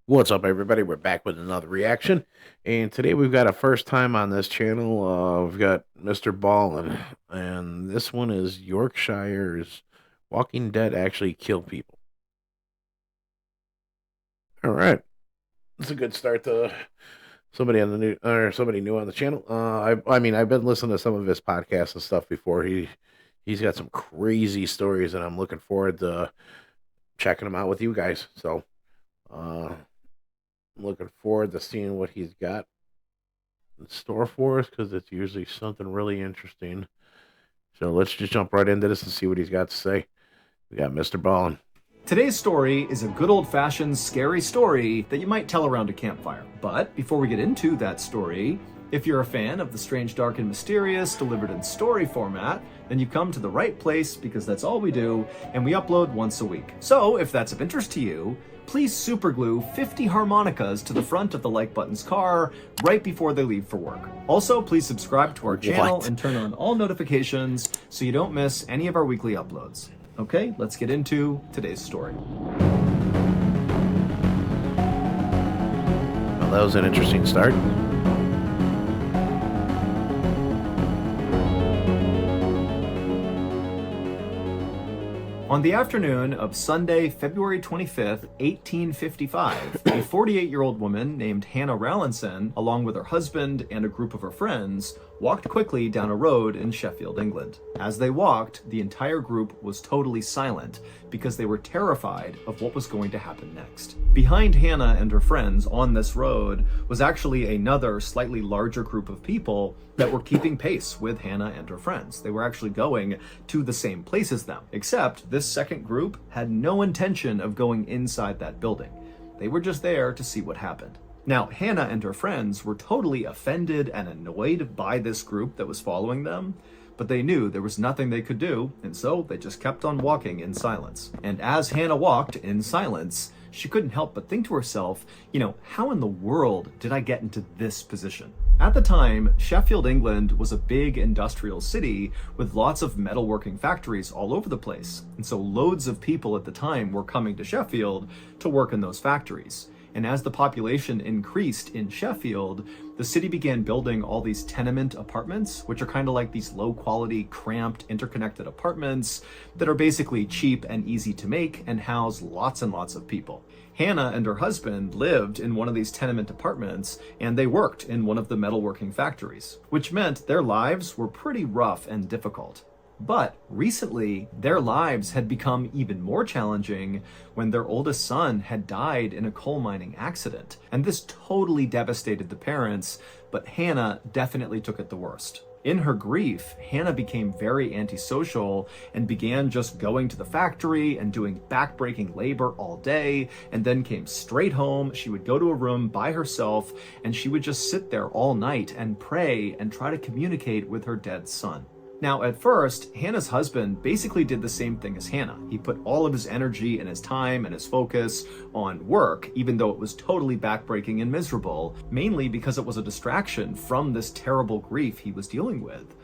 What's up, everybody? We're back with another reaction, and today we've got a first time on this channel. We've got Mr. Ballin, and this one is Yorkshire's Walking Dead actually kill people. All right, it's a good start to somebody on the new or somebody new on the channel. I mean, I've been listening to some of his podcasts and stuff before. He's got some crazy stories, and I'm looking forward to checking them out with you guys. So, I'm looking forward to seeing what he's got in store for us because it's usually something really interesting. So let's just jump right into this and see what he's got to say. We got Mr. Ballin. Today's story is a good old-fashioned scary story that you might tell around a campfire. But before we get into that story, if you're a fan of the strange, dark, and mysterious delivered in story format, then you've come to the right place because that's all we do, and we upload once a week. So if that's of interest to you, please superglue 50 harmonicas to the front of the like button's car right before they leave for work. Also, please subscribe to our channel and turn on all notifications so you don't miss any of our weekly uploads. Okay, let's get into today's story. Well, that was an interesting start. On the afternoon of Sunday, February 25th, 1855, a 48-year-old woman named Hannah Rallinson, along with her husband and a group of her friends, walked quickly down a road in Sheffield, England. As they walked, the entire group was totally silent because they were terrified of what was going to happen next. Behind Hannah and her friends on this road was actually another slightly larger group of people that were keeping pace with Hannah and her friends. They were actually going to the same place as them, except this second group had no intention of going inside that building. They were just there to see what happened. Now, Hannah and her friends were totally offended and annoyed by this group that was following them, but they knew there was nothing they could do, and so they just kept on walking in silence. And as Hannah walked in silence, she couldn't help but think to herself, how in the world did I get into this position? At the time, Sheffield, England was a big industrial city with lots of metalworking factories all over the place. And so loads of people at the time were coming to Sheffield to work in those factories. And as the population increased in Sheffield, the city began building all these tenement apartments, which are kind of like these low-quality, cramped, interconnected apartments that are basically cheap and easy to make and house lots and lots of people. Hannah and her husband lived in one of these tenement apartments, and they worked in one of the metalworking factories, which meant their lives were pretty rough and difficult. But recently, their lives had become even more challenging when their oldest son had died in a coal mining accident. And this totally devastated the parents, but Hannah definitely took it the worst. In her grief, Hannah became very antisocial and began just going to the factory and doing backbreaking labor all day, and then came straight home. She would go to a room by herself, and she would just sit there all night and pray and try to communicate with her dead son. Now, at first, Hannah's husband basically did the same thing as Hannah. He put all of his energy and his time and his focus on work, even though it was totally backbreaking and miserable, mainly because it was a distraction from this terrible grief he was dealing with.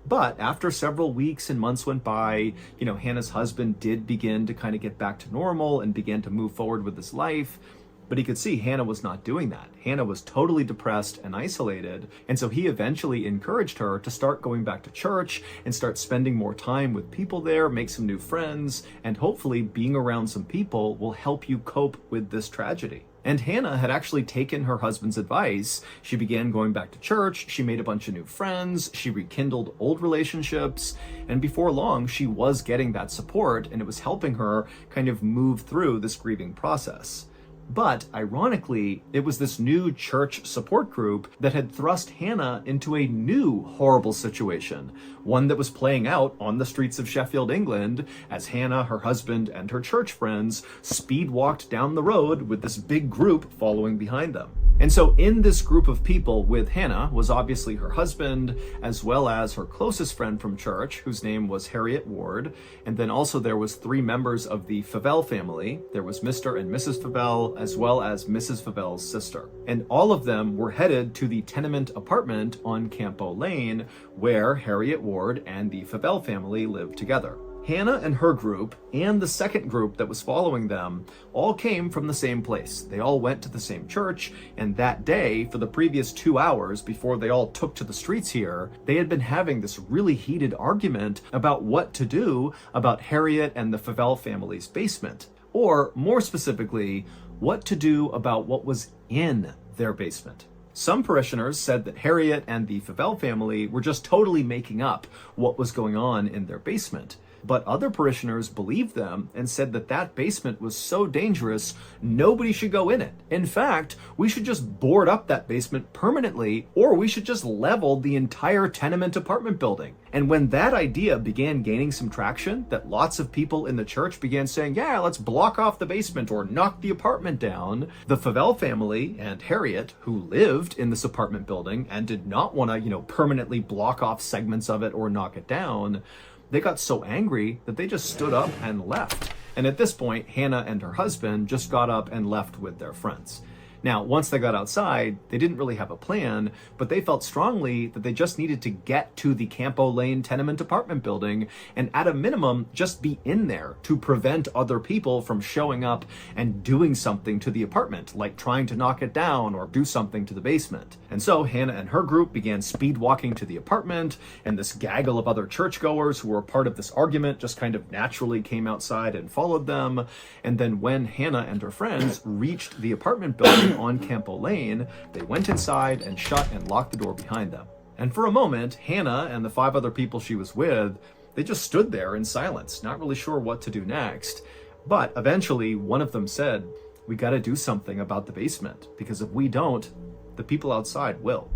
But after several weeks and months went by, Hannah's husband did begin to kind of get back to normal and began to move forward with his life. But he could see Hannah was not doing that. Hannah was totally depressed and isolated, and so he eventually encouraged her to start going back to church and start spending more time with people there, make some new friends, and hopefully being around some people will help you cope with this tragedy. And Hannah had actually taken her husband's advice. She began going back to church, she made a bunch of new friends, she rekindled old relationships, and before long, she was getting that support, and it was helping her kind of move through this grieving process. But ironically, it was this new church support group that had thrust Hannah into a new horrible situation, one that was playing out on the streets of Sheffield, England, as Hannah, her husband, and her church friends speed walked down the road with this big group following behind them. And so in this group of people with Hannah was obviously her husband, as well as her closest friend from church, whose name was Harriet Ward. And then also there was 3 members of the Favell family. There was Mr. and Mrs. Favell, as well as Mrs. Favell's sister. And all of them were headed to the tenement apartment on Campo Lane, where Harriet Ward and the Favell family lived together. Hannah and her group, and the second group that was following them, all came from the same place. They all went to the same church, and that day, for the previous 2 hours before they all took to the streets here, they had been having this really heated argument about what to do about Harriet and the Favell family's basement. Or, more specifically, what to do about what was in their basement. Some parishioners said that Harriet and the Favell family were just totally making up what was going on in their basement. But other parishioners believed them and said that that basement was so dangerous, nobody should go in it. In fact, we should just board up that basement permanently, or we should just level the entire tenement apartment building. And when that idea began gaining some traction, that lots of people in the church began saying, yeah, let's block off the basement or knock the apartment down, the Favell family and Harriet, who lived in this apartment building and did not want to, permanently block off segments of it or knock it down, they got so angry that they just stood up and left. And at this point, Hannah and her husband just got up and left with their friends. Now, once they got outside, they didn't really have a plan, but they felt strongly that they just needed to get to the Campo Lane tenement apartment building and at a minimum, just be in there to prevent other people from showing up and doing something to the apartment, like trying to knock it down or do something to the basement. And so Hannah and her group began speed walking to the apartment, and this gaggle of other churchgoers who were a part of this argument just kind of naturally came outside and followed them. And then when Hannah and her friends reached the apartment building on Campo Lane, they went inside and shut and locked the door behind them. And for a moment, Hannah and the 5 other people she was with, they just stood there in silence, not really sure what to do next. But eventually, one of them said, "We gotta do something about the basement, because if we don't, the people outside will."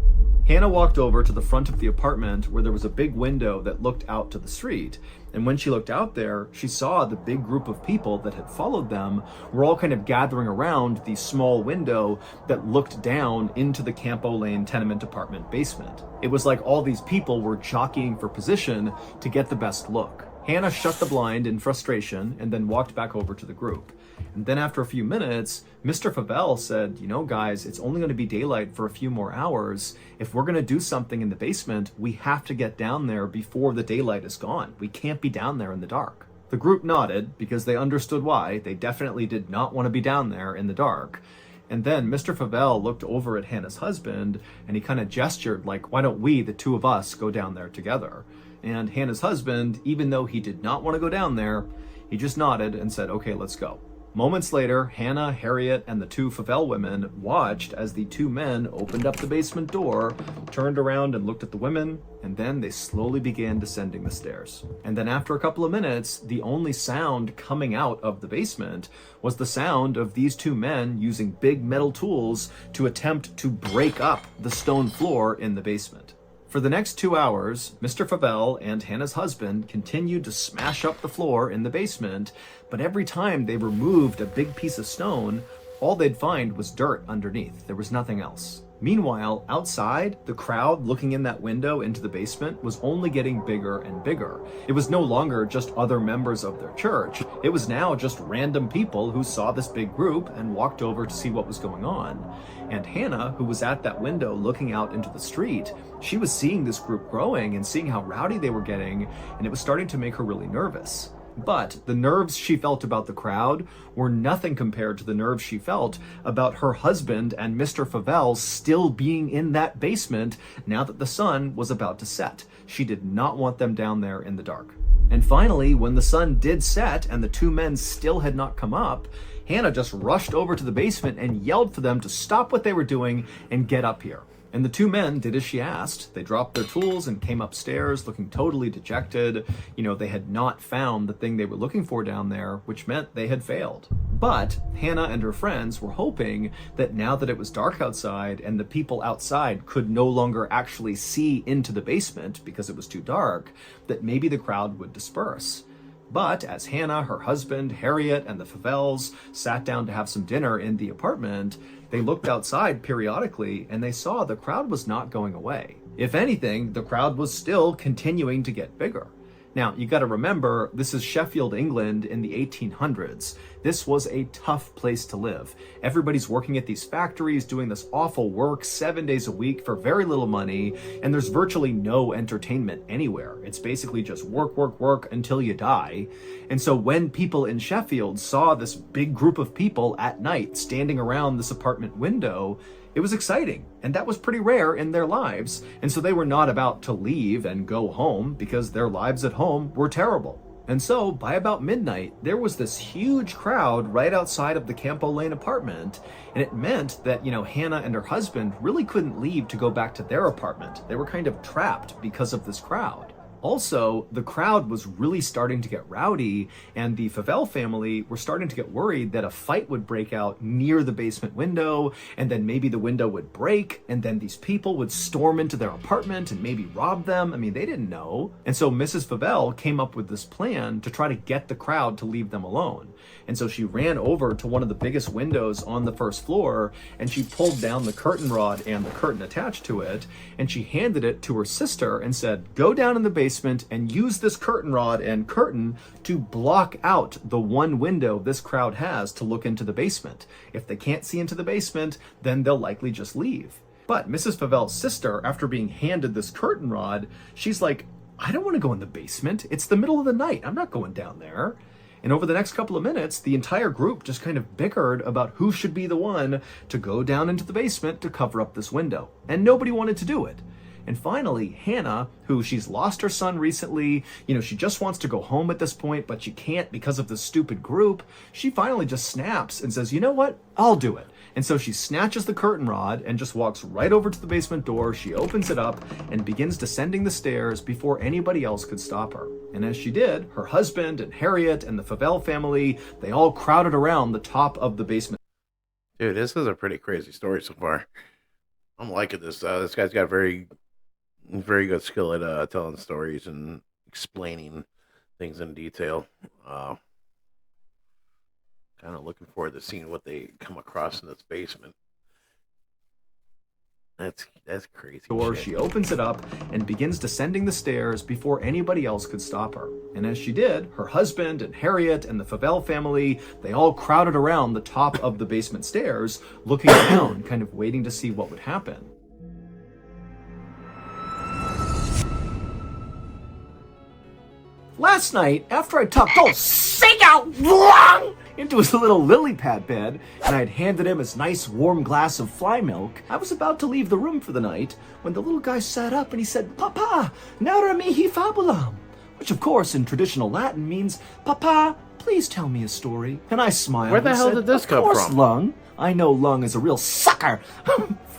Hannah walked over to the front of the apartment where there was a big window that looked out to the street. And when she looked out there, she saw the big group of people that had followed them were all kind of gathering around the small window that looked down into the Campo Lane tenement apartment basement. It was like all these people were jockeying for position to get the best look. Hannah shut the blind in frustration and then walked back over to the group. And then after a few minutes, Mr. Favell said, guys, it's only going to be daylight for a few more hours. If we're going to do something in the basement, we have to get down there before the daylight is gone. We can't be down there in the dark. The group nodded because they understood why. They definitely did not want to be down there in the dark. And then Mr. Favell looked over at Hannah's husband and he kind of gestured like, why don't we, the 2 of us, go down there together? And Hannah's husband, even though he did not want to go down there, he just nodded and said, okay, let's go. Moments later, Hannah, Harriet, and the 2 Favell women watched as the 2 men opened up the basement door, turned around and looked at the women, and then they slowly began descending the stairs. And then after a couple of minutes, the only sound coming out of the basement was the sound of these 2 men using big metal tools to attempt to break up the stone floor in the basement. For the next 2 hours, Mr. Favell and Hannah's husband continued to smash up the floor in the basement, but every time they removed a big piece of stone, all they'd find was dirt underneath. There was nothing else. Meanwhile, outside, the crowd looking in that window into the basement was only getting bigger and bigger. It was no longer just other members of their church. It was now just random people who saw this big group and walked over to see what was going on. And Hannah, who was at that window looking out into the street, she was seeing this group growing and seeing how rowdy they were getting, and it was starting to make her really nervous. But the nerves she felt about the crowd were nothing compared to the nerves she felt about her husband and Mr. Favell still being in that basement now that the sun was about to set. She did not want them down there in the dark. And finally, when the sun did set and the 2 men still had not come up, Hannah just rushed over to the basement and yelled for them to stop what they were doing and get up here. And the 2 men did as she asked. They dropped their tools and came upstairs looking totally dejected. They had not found the thing they were looking for down there, which meant they had failed. But Hannah and her friends were hoping that now that it was dark outside and the people outside could no longer actually see into the basement because it was too dark, that maybe the crowd would disperse. But as Hannah, her husband, Harriet, and the Favells sat down to have some dinner in the apartment, they looked outside periodically and they saw the crowd was not going away. If anything, the crowd was still continuing to get bigger. Now, you got to remember, this is Sheffield, England in the 1800s. This was a tough place to live. Everybody's working at these factories, doing this awful work 7 days a week for very little money, and there's virtually no entertainment anywhere. It's basically just work, work, work until you die. And so when people in Sheffield saw this big group of people at night standing around this apartment window, it was exciting, and that was pretty rare in their lives, and so they were not about to leave and go home because their lives at home were terrible. And so, by about midnight, there was this huge crowd right outside of the Campo Lane apartment, and it meant that, Hannah and her husband really couldn't leave to go back to their apartment. They were kind of trapped because of this crowd. Also, the crowd was really starting to get rowdy, and the Favell family were starting to get worried that a fight would break out near the basement window, and then maybe the window would break, and then these people would storm into their apartment and maybe rob them. I mean, they didn't know. And so Mrs. Favell came up with this plan to try to get the crowd to leave them alone. And so she ran over to one of the biggest windows on the first floor, and she pulled down the curtain rod and the curtain attached to it, and she handed it to her sister and said, "Go down in the basement and use this curtain rod and curtain to block out the one window this crowd has to look into the basement. If they can't see into the basement, then they'll likely just leave." But Mrs. Favell's sister, after being handed this curtain rod, she's like, "I don't want to go in the basement. It's the middle of the night. I'm not going down there." And over the next couple of minutes, the entire group just kind of bickered about who should be the one to go down into the basement to cover up this window. And nobody wanted to do it. And finally, Hannah, who she's lost her son recently, she just wants to go home at this point, but she can't because of this stupid group. She finally just snaps and says, "You know what? I'll do it." And so she snatches the curtain rod and just walks right over to the basement door. She opens it up and begins descending the stairs before anybody else could stop her. And as she did, her husband and Harriet and the Favell family, they all crowded around the top of the basement. Dude, this is a pretty crazy story so far. I'm liking this. This guy's got very good skill at telling stories and explaining things in detail. Kind of looking forward to seeing what they come across in this basement. That's crazy. Door, shit. she opens it up and begins descending the stairs before anybody else could stop her. And as she did, her husband and Harriet and the Favell family, they all crowded around the top of the basement stairs, looking down, kind of waiting to see what would happen. Last night, after I tucked old Sing Out Long into his little lily pad bed, and I had handed him his nice warm glass of fly milk, I was about to leave the room for the night when the little guy sat up and he said, "Papa, narra mihi fabulam," which of course in traditional Latin means, "Papa, please tell me a story." And I smiled. Where the hell did this come from? Of course, from? Lung. I know Lung is a real sucker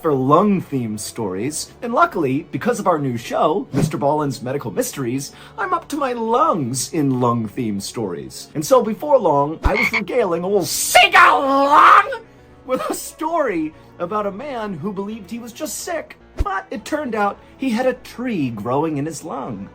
for lung-themed stories. And luckily, because of our new show, Mr. Ballen's Medical Mysteries, I'm up to my lungs in lung-themed stories. And so before long, I was regaling old Sing-a-Lung with a story about a man who believed he was just sick, but it turned out he had a tree growing in his lung.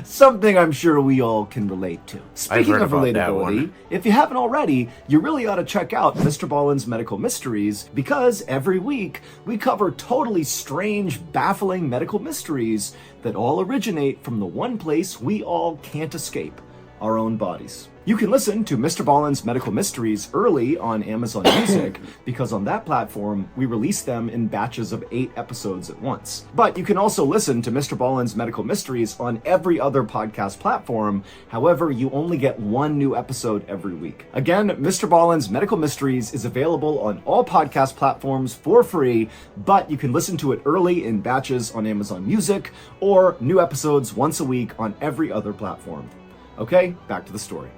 Something I'm sure we all can relate to. Speaking of relatability, if you haven't already, you really ought to check out Mr. Ballen's Medical Mysteries, because every week we cover totally strange, baffling medical mysteries that all originate from the one place we all can't escape, our own bodies. You can listen to Mr. Ballen's Medical Mysteries early on Amazon Music, because on that platform, we release them in batches of 8 episodes at once. But you can also listen to Mr. Ballen's Medical Mysteries on every other podcast platform. However, you only get one new episode every week. Again, Mr. Ballen's Medical Mysteries is available on all podcast platforms for free, but you can listen to it early in batches on Amazon Music, or new episodes once a week on every other platform. Okay, back to the story.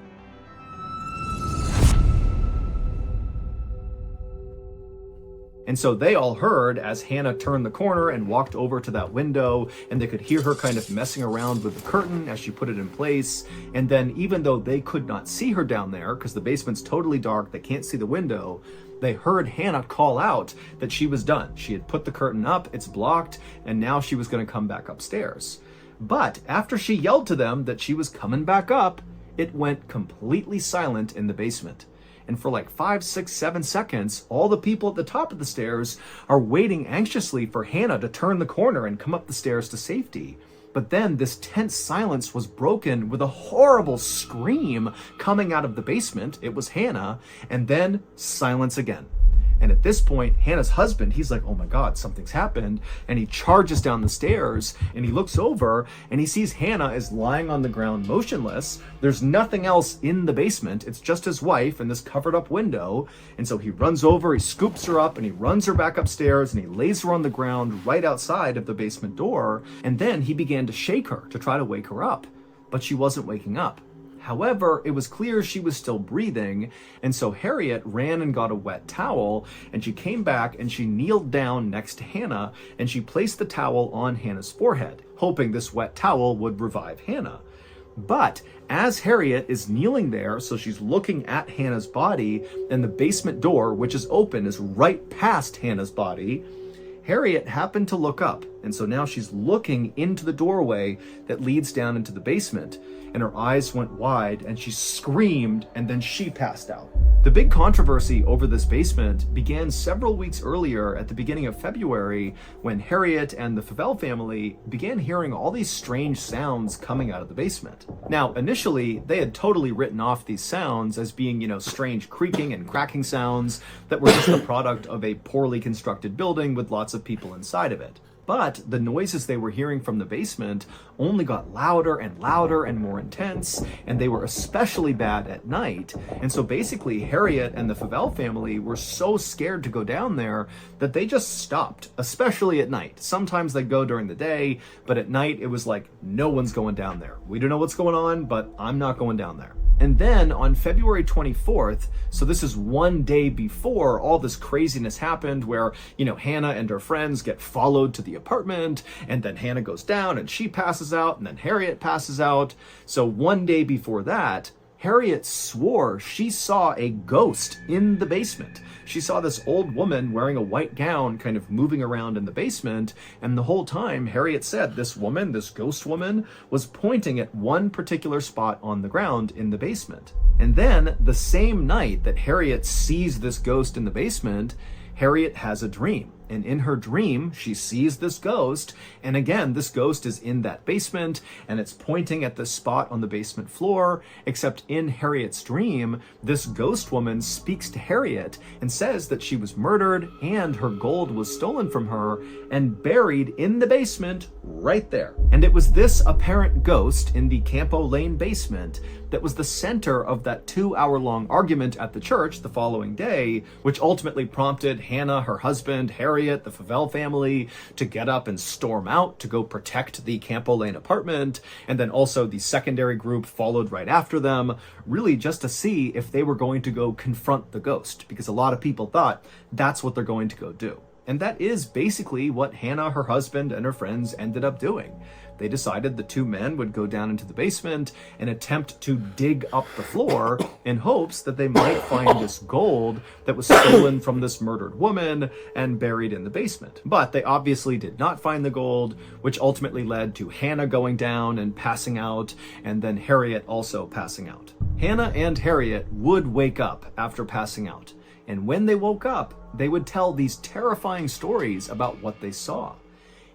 And so they all heard as Hannah turned the corner and walked over to that window, and they could hear her kind of messing around with the curtain as she put it in place. And then even though they could not see her down there, because the basement's totally dark, they can't see the window, they heard Hannah call out that she was done. She had put the curtain up, it's blocked, and now she was going to come back upstairs. But after she yelled to them that she was coming back up, it went completely silent in the basement. And for like 5, 6, 7 seconds, all the people at the top of the stairs are waiting anxiously for Hannah to turn the corner and come up the stairs to safety. But then this tense silence was broken with a horrible scream coming out of the basement. It was Hannah, and then silence again. And at this point, Hannah's husband, he's like, oh my God, something's happened. And he charges down the stairs and he looks over and he sees Hannah is lying on the ground motionless. There's nothing else in the basement. It's just his wife and this covered up window. And so he runs over, he scoops her up and he runs her back upstairs and he lays her on the ground right outside of the basement door. And then he began to shake her to try to wake her up, but she wasn't waking up. However, it was clear she was still breathing, and so Harriet ran and got a wet towel, and she came back and she kneeled down next to Hannah, and she placed the towel on Hannah's forehead, hoping this wet towel would revive Hannah. But as Harriet is kneeling there, so she's looking at Hannah's body, and the basement door, which is open, is right past Hannah's body, Harriet happened to look up, and so now she's looking into the doorway that leads down into the basement, and her eyes went wide, and she screamed, and then she passed out. The big controversy over this basement began several weeks earlier at the beginning of February when Harriet and the Favell family began hearing all these strange sounds coming out of the basement. Now, initially, they had totally written off these sounds as being, strange creaking and cracking sounds that were just the product of a poorly constructed building with lots of people inside of it. But the noises they were hearing from the basement only got louder and louder and more intense, and they were especially bad at night. And so basically, Harriet and the Favell family were so scared to go down there that they just stopped, especially at night. Sometimes they'd go during the day, but at night it was like, no one's going down there. We don't know what's going on, but I'm not going down there. And then on February 24th, so this is one day before all this craziness happened where, Hannah and her friends get followed to the apartment, and then Hannah goes down and she passes out, and then Harriet passes out. So one day before that, Harriet swore she saw a ghost in the basement. She saw this old woman wearing a white gown kind of moving around in the basement, and the whole time Harriet said this woman, this ghost woman, was pointing at one particular spot on the ground in the basement. And then the same night that Harriet sees this ghost in the basement, Harriet has a dream. And in her dream, she sees this ghost. And again, this ghost is in that basement and it's pointing at the spot on the basement floor. Except in Harriet's dream, this ghost woman speaks to Harriet and says that she was murdered and her gold was stolen from her and buried in the basement right there. And it was this apparent ghost in the Campo Lane basement that was the center of that 2-hour-long argument at the church the following day, which ultimately prompted Hannah, her husband, Harriet, the Favell family, to get up and storm out to go protect the Campo Lane apartment, and then also the secondary group followed right after them, really just to see if they were going to go confront the ghost, because a lot of people thought that's what they're going to go do. And that is basically what Hannah, her husband, and her friends ended up doing. They decided the two men would go down into the basement and attempt to dig up the floor in hopes that they might find this gold that was stolen from this murdered woman and buried in the basement. But they obviously did not find the gold, which ultimately led to Hannah going down and passing out, and then Harriet also passing out. Hannah and Harriet would wake up after passing out. And when they woke up, they would tell these terrifying stories about what they saw.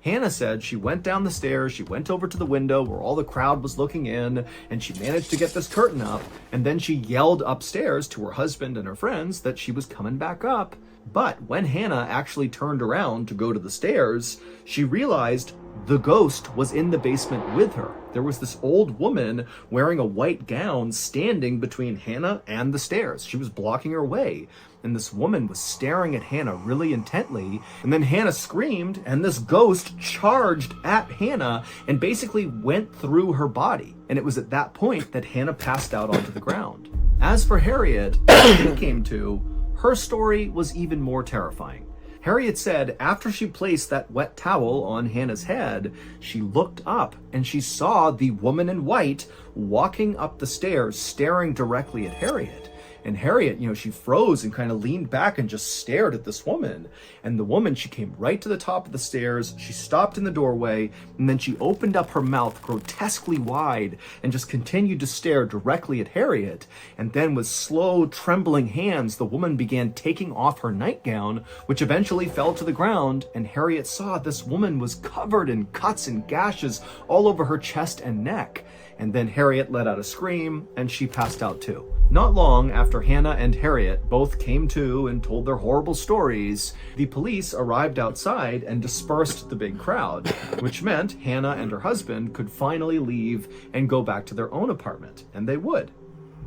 Hannah said she went down the stairs, she went over to the window where all the crowd was looking in, and she managed to get this curtain up, and then she yelled upstairs to her husband and her friends that she was coming back up. But when Hannah actually turned around to go to the stairs, she realized the ghost was in the basement with her. There was this old woman wearing a white gown standing between Hannah and the stairs. She was blocking her way. And this woman was staring at Hannah really intently. And then Hannah screamed, and this ghost charged at Hannah and basically went through her body. And it was at that point that Hannah passed out onto the ground. As for Harriet, when it came to, her story was even more terrifying. Harriet said after she placed that wet towel on Hannah's head, she looked up and she saw the woman in white walking up the stairs, staring directly at Harriet. And Harriet, she froze and kind of leaned back and just stared at this woman. And the woman, she came right to the top of the stairs. She stopped in the doorway, and then she opened up her mouth grotesquely wide and just continued to stare directly at Harriet. And then with slow, trembling hands, the woman began taking off her nightgown, which eventually fell to the ground. And Harriet saw this woman was covered in cuts and gashes all over her chest and neck. And then Harriet let out a scream, and she passed out too. Not long after Hannah and Harriet both came to and told their horrible stories, the police arrived outside and dispersed the big crowd, which meant Hannah and her husband could finally leave and go back to their own apartment, and they would.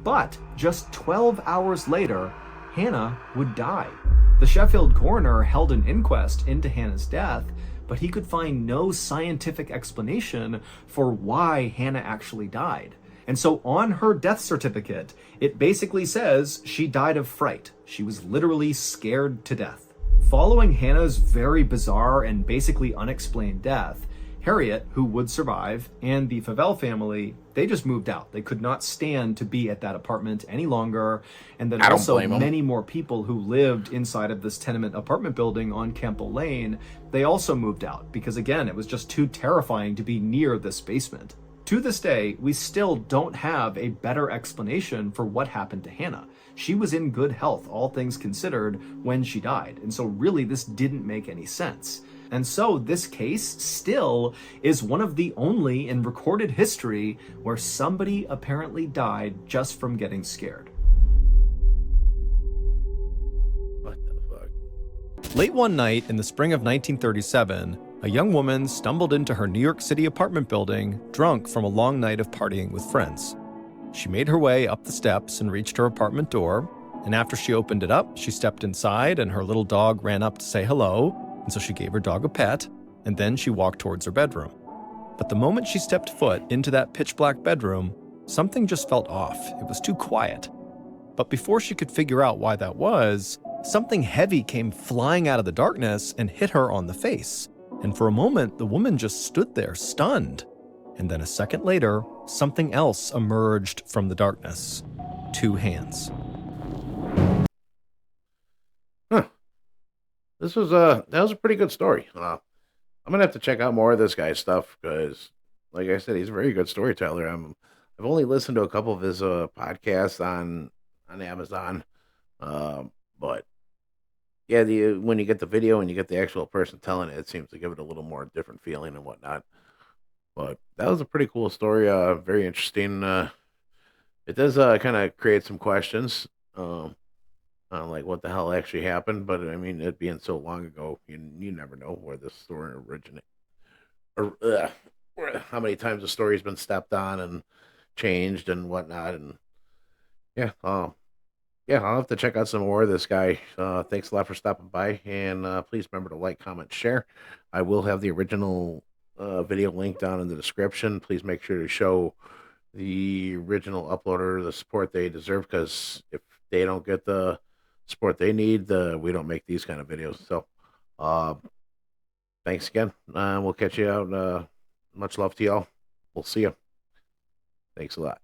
But just 12 hours later, Hannah would die. The Sheffield coroner held an inquest into Hannah's death, but he could find no scientific explanation for why Hannah actually died. And so on her death certificate, it basically says she died of fright. She was literally scared to death. Following Hannah's very bizarre and basically unexplained death, Harriet, who would survive, and the Favell family, they just moved out. They could not stand to be at that apartment any longer. And then also many more people who lived inside of this tenement apartment building on Campbell Lane, they also moved out because, again, it was just too terrifying to be near this basement. To this day, we still don't have a better explanation for what happened to Hannah. She was in good health, all things considered, when she died. And so really this didn't make any sense. And so this case still is one of the only in recorded history where somebody apparently died just from getting scared. What the fuck? Late one night in the spring of 1937, a young woman stumbled into her New York City apartment building, drunk from a long night of partying with friends. She made her way up the steps and reached her apartment door, and after she opened it up, she stepped inside and her little dog ran up to say hello, and so she gave her dog a pet, and then she walked towards her bedroom. But the moment she stepped foot into that pitch-black bedroom, something just felt off. It was too quiet. But before she could figure out why that was, something heavy came flying out of the darkness and hit her on the face. And for a moment, the woman just stood there, stunned. And then a second later, something else emerged from the darkness. 2 hands. That was a pretty good story. I'm gonna have to check out more of this guy's stuff because, like I said, he's a very good storyteller. I've only listened to a couple of his podcasts on Amazon, but yeah, when you get the video and you get the actual person telling it, it seems to give it a little more different feeling and whatnot. But that was a pretty cool story. Very interesting. It does kind of create some questions. On like what the hell actually happened, but I mean, it being so long ago, you never know where this story originated, or how many times the story's been stepped on and changed and whatnot. And yeah, I'll have to check out some more of this guy. Thanks a lot for stopping by, and please remember to like, comment, share. I will have the original video link down in the description. Please make sure to show the original uploader the support they deserve, because if they don't get the support they need, we don't make these kind of videos. So thanks again. We'll catch you out. Much love to y'all. We'll see you. Thanks a lot.